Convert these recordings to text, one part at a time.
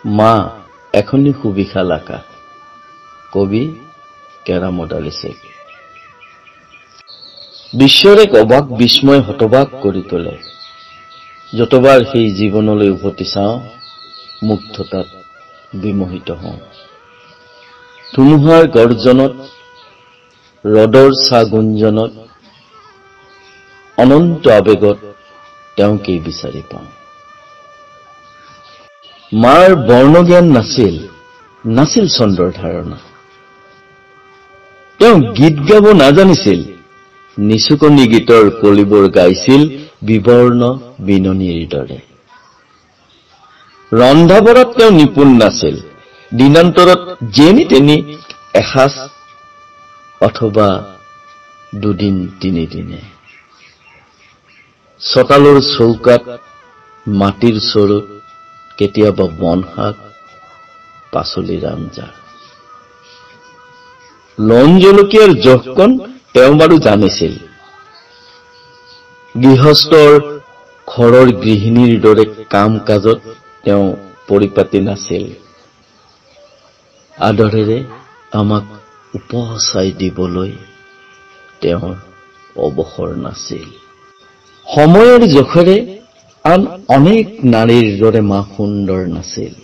মা এখনই সুবিশাল আকাশ। কবি কেৰামত আলী শেখ। বিশ্বৰ এক অবাক বিস্ময় হতবাক কৰি তোলে। যতবাৰ সেই জীৱনলৈ উভতি চাওঁ, মুগ্ধতাত বিমোহিত হওঁ। ধুমুহাৰ গৰ্জনত, ৰদৰ ছা গুঞ্জনত, অনন্ত আবেগত তেওঁকেই বিচাৰি পাওঁ। মাৰ বৰ্ণজ্ঞান নাছিল চন্দ্ৰৰ ধাৰণা। তেওঁ গীত গাব নাজানিছিল, নিচুকনি গীতৰ কলিবোৰ গাইছিল বিবৰ্ণ বিননিৰ দৰে। ৰন্ধা বঢ়াত তেওঁ নিপুণ নাছিল, দিনান্তৰত যেনি তেনি এসাঁজ অথবা দুদিন তিনিদিনে। চোতালৰ চৌকাত, মাটিৰ চৰুত কেতিয়াবা বন শাক, পাচলিৰ আঞ্জা। লং জলকীয়াৰ জোখকণ তেওঁ বাৰু জানিছিল। গৃহস্থৰ ঘৰৰ গৃহিণীৰ দৰে কাম কাজত তেওঁ পৰিপাটি নাছিল। আদৰেৰে আমাক উপচাই দিবলৈ তেওঁৰ অৱসৰ নাছিল। সময়ৰ জোখেৰে আন অনেক নাৰীৰ দৰে মা সুন্দৰ নাছিল।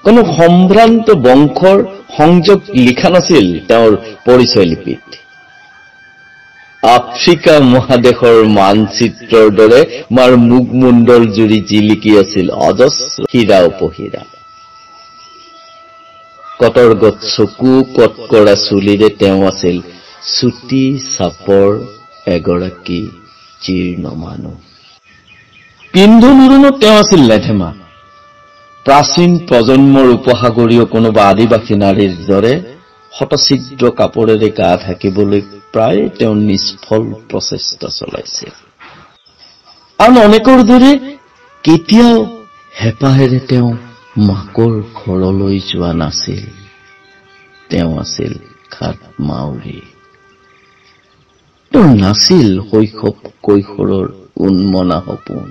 কোনো সম্ভ্ৰান্ত বংশৰ সংযোগ লিখা নাছিল তেওঁৰ পৰিচয় লিপিত। আফ্ৰিকা মহাদেশৰ মানচিত্ৰৰ দৰে মাৰ মুখমণ্ডল জুৰি জিলিকি আছিল অজস্ৰ হীৰা উপহীৰা। কটৰগত চকু, কটকৰা চুলিৰে তেওঁ আছিল চুটি চাপৰ এগৰাকী জীৰ্ণ মানুহ। পিন্ধন উৰণত তেওঁ আছিল লেধেমা। প্ৰাচীন প্ৰজন্মৰ উপসাগৰীয় কোনোবা আদিবাসী নাৰীৰ দৰে শতছিদ্ৰ কাপোৰেৰে গা ঢাকিবলৈ প্ৰায় তেওঁ নিষ্ফল প্ৰচেষ্টা চলাইছিল। আন অনেকৰ দৰে কেতিয়াও হেঁপাহেৰে তেওঁ মাকৰ ঘৰলৈ যোৱা নাছিল। তেওঁ আছিল ঘাট মাউৰী। তেওঁৰ নাছিল শৈশৱ কৈশোৰৰ উন্মনা সপোন।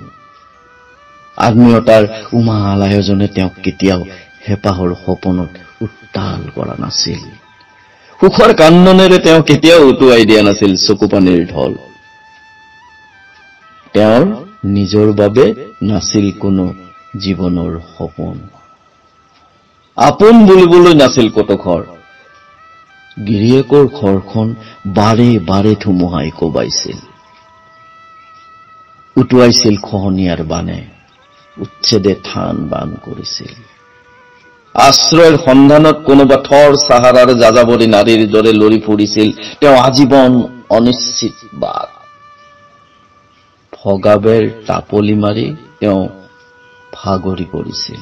আত্মীয়তাৰ উমা আলায়জনে তেওঁক কেতিয়াও হেঁপাহৰ সপোনত উত্তাল কৰা নাছিল। সুখৰ কান্দনেৰে তেওঁ কেতিয়াও উটুৱাই দিয়া নাছিল চকুপানীৰ ঢল। তেওঁৰ নিজৰ বাবে নাছিল কোনো জীৱনৰ সপোন। আপোন বুলিবলৈ নাছিল কতো ঘৰ। গিৰিয়েকৰ ঘৰখন বাৰে বাৰে ধুমুহাই কোবাইছিল, উটুৱাইছিল খহনীয়াৰ বানে, উচ্ছেদে থান বান কৰিছিল। আশ্ৰয়ৰ সন্ধানত কোনোবা থৰ চাহাৰাৰ যাযাবৰী নাৰীৰ দৰে লৰি ফুৰিছিল তেওঁ আজীৱন অনিশ্চিত বাট। ভগাবেৰ টাপলি মাৰি তেওঁ ভাগৰি পৰিছিল।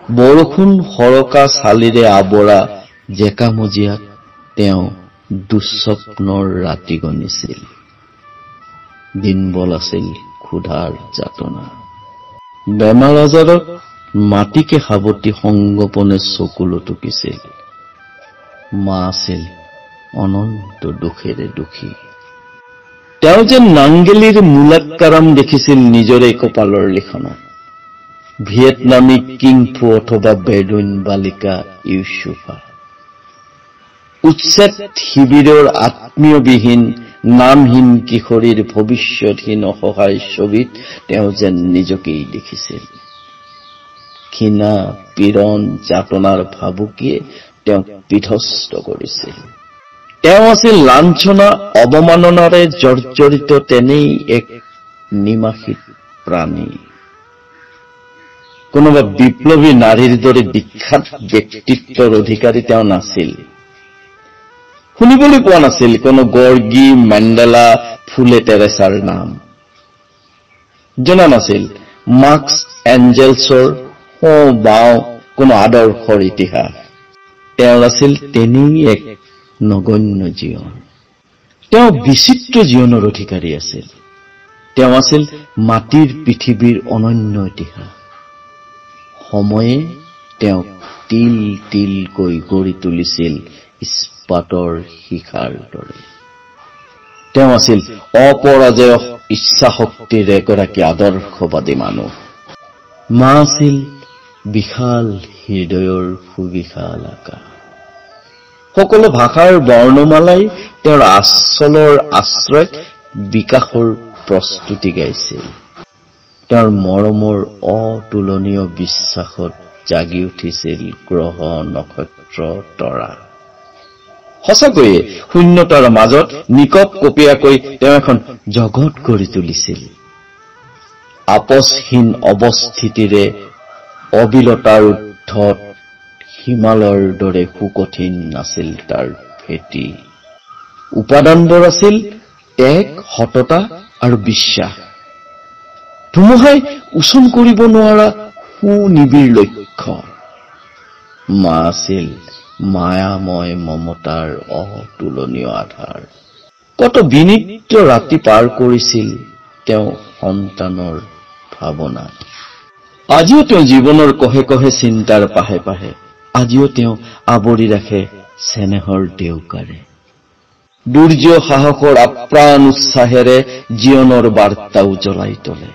বৰষুণ সৰকা চালিৰে আৱৰা জেকামজিয়াত তেওঁ দুঃস্বপ্নৰ ৰাতি গণিছিল। দিনবল আছিল ক্ষুধাৰ যাতনা। বেমাৰ আজাৰত মাটিকে সাৱটি সংগোপনে চকুলো টুকিছিল। মা আছিল অনন্ত দুখেৰে দুখী। তেওঁ যেন নাংগেলিৰ মুলাক্কাৰাম দেখিছিল নিজৰে কপালৰ লিখনত। ভিয়েটনামী কিংফু অথবা বেডুইন বালিকা ইউছুফা। উচ্ছেদ শিবিৰৰ আত্মীয়বিহীন নামহীন কিশোৰীৰ ভৱিষ্যতহীন অসহায় ছবিত তেওঁ যেন নিজকেই দেখিছিল। ঘৃণা, পীড়ন, যাতনাৰ ভাবুকিয়ে তেওঁক বিধ্বস্ত কৰিছিল। তেওঁ আছিল লাঞ্ছনা অৱমাননাৰে জৰ্জৰিত তেনেই এক নিমাষিত প্ৰাণী। কোনোবা বিপ্লৱী নাৰীৰ দৰে বিখ্যাত ব্যক্তিত্বৰ অধিকাৰী তেওঁ নাছিল। শুনিবলৈ পোৱা নাছিল কোনো গৰ্গী, মেণ্ডেলা, ফুলে টেৰেছাৰ নাম। জনা নাছিল মাৰ্কছ এঞ্জেলছৰ সোঁ বাওঁ কোনো আদৰ্শৰ ইতিহাস। তেওঁৰ আছিল তেনেই এক নগণ্য জীৱন। তেওঁ বিচিত্ৰ জীৱনৰ অধিকাৰী আছিল। তেওঁ আছিল মাটিৰ পৃথিৱীৰ অনন্য ইতিহাস। সময়ে তেওঁক তিল তিলকৈ গঢ়ি তুলিছিল ইস্পাতৰ শিখাৰ দৰে। তেওঁ আছিল অপৰাজেয় ইচ্ছাশক্তিৰ এগৰাকী আদৰ্শবাদী মানুহ। মা আছিল বিশাল হৃদয়ৰ সুবিশাল আকাশ। সকলো ভাষাৰ বৰ্ণমালাই তেওঁৰ আচলৰ আশ্ৰয়ত বিকাশৰ প্ৰস্তুতি গাইছিল। তেওঁৰ মৰমৰ অতুলনীয় বিশ্বাসত জাগি উঠিছিল গ্ৰহ নক্ষত্ৰ তৰা। সঁচাকৈয়ে শূন্যতাৰ মাজত নিকট কপীয়াকৈ তেওঁ এখন জগত গঢ়ি তুলিছিল। আপচহীন অৱস্থিতিৰে অবিলতাৰ ঊৰ্ধত হিমালয়ৰ দৰে সুকঠিন আছিল তাৰ ভেটি। উপাদানবোৰ আছিল ত্যাগ, সততা আৰু বিশ্বাস। ধুমুহাই উচন কৰিব নোৱাৰা সুনিবিড় লক্ষ্য। মা আছিল মায়াময় মমতাৰ অতুলনীয় আধাৰ। কত বিনিদ্ৰ ৰাতি পাৰ কৰিছিল তেওঁ সন্তানৰ ভাৱনাত। আজিও তেওঁ জীৱনৰ কহে কহে চিন্তাৰ পাহে পাহে। আজিও তেওঁ আৱৰি ৰাখে চেনেহৰ দেউকাৰে। দুৰ্য সাহসৰ আপ্ৰাণ উৎসাহেৰে জীৱনৰ বাৰ্তা উজ্বলাই তোলে।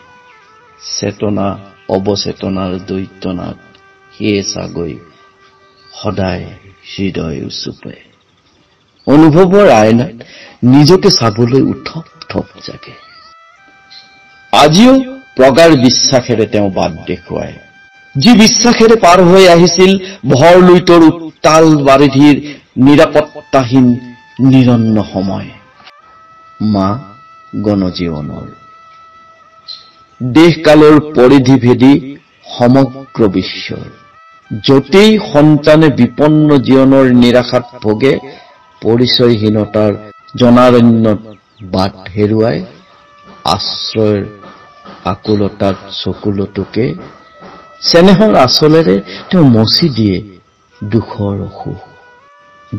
চেতনা অৱচেতনাৰ দৈত্যনাদ সেয়ে চাগৈ সদায় হৃদয় উচুপে। অনুভৱৰ আইনাত নিজকে চাবলৈ উঠপ থপ জাগে। আজিও প্ৰগাঢ় বিশ্বাসেৰে তেওঁ বাট দেখুৱায়। যি বিশ্বাসেৰে পাৰ হৈ আহিছিল ভৰ লুইতৰ উত্তাল বাৰিধিৰ নিৰাপত্তাহীন নিৰন্ন সময়। মা গণজীৱনৰ দেশকালৰ পৰিধি ভেদি সমগ্ৰ বিশ্বৰ যতেই সন্তানে বিপন্ন জীৱনৰ নিৰাশাত ভোগে, পৰিচয়হীনতাৰ জনাৰণ্যত বাট হেৰুৱাই, আশ্ৰয়ৰ আকুলতাত চকুলতুকে চেনেহৰ আচলেৰে তেওঁ মচি দিয়ে দুখৰ অসুখ।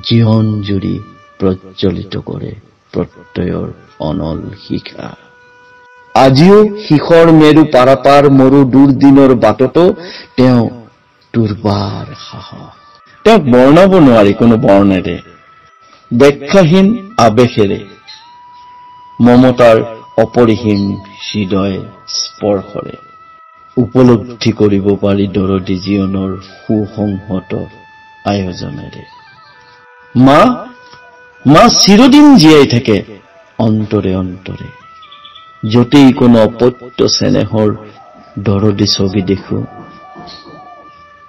জীৱন জুৰি প্ৰজ্বলিত কৰে প্ৰত্যয়ৰ অনল শিখা। আজিও শিখৰ মেৰু পাৰাপাৰ মৰু দুৰ্দিনৰ বাটতো তেওঁ দুৰ্বাৰ সাহস। তেওঁক বৰ্ণাব নোৱাৰি কোনো বৰ্ণেৰে। ব্যাখ্যাহীন আৱেশেৰে মমতাৰ অপৰিসীম হৃদয় স্পৰ্শৰে উপলব্ধি কৰিব পাৰি দৰদী জীৱনৰ সুসংহত আয়োজনেৰে। মা চিৰদিন জীয়াই থাকে অন্তৰে অন্তৰে। যতেই কোনো অপত্য চেনেহৰ দৰদী ছবি দেখো,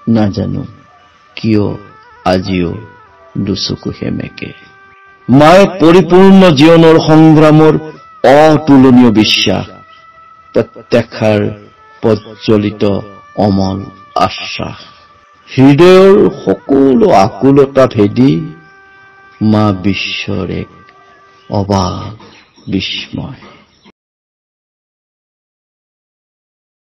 নাজানো কিয় আজিও দুচকু সেমেকে। মায়ে পৰিপূৰ্ণ জীৱনৰ সংগ্ৰামৰ অতুলনীয় বিশ্বাস, প্ৰত্যাশাৰ প্ৰজ্বলিত অমল আশ্বাস। হৃদয়ৰ সকলো আকুলতা ভেদি মা বিশ্বৰ এক অবাক বিস্ময়।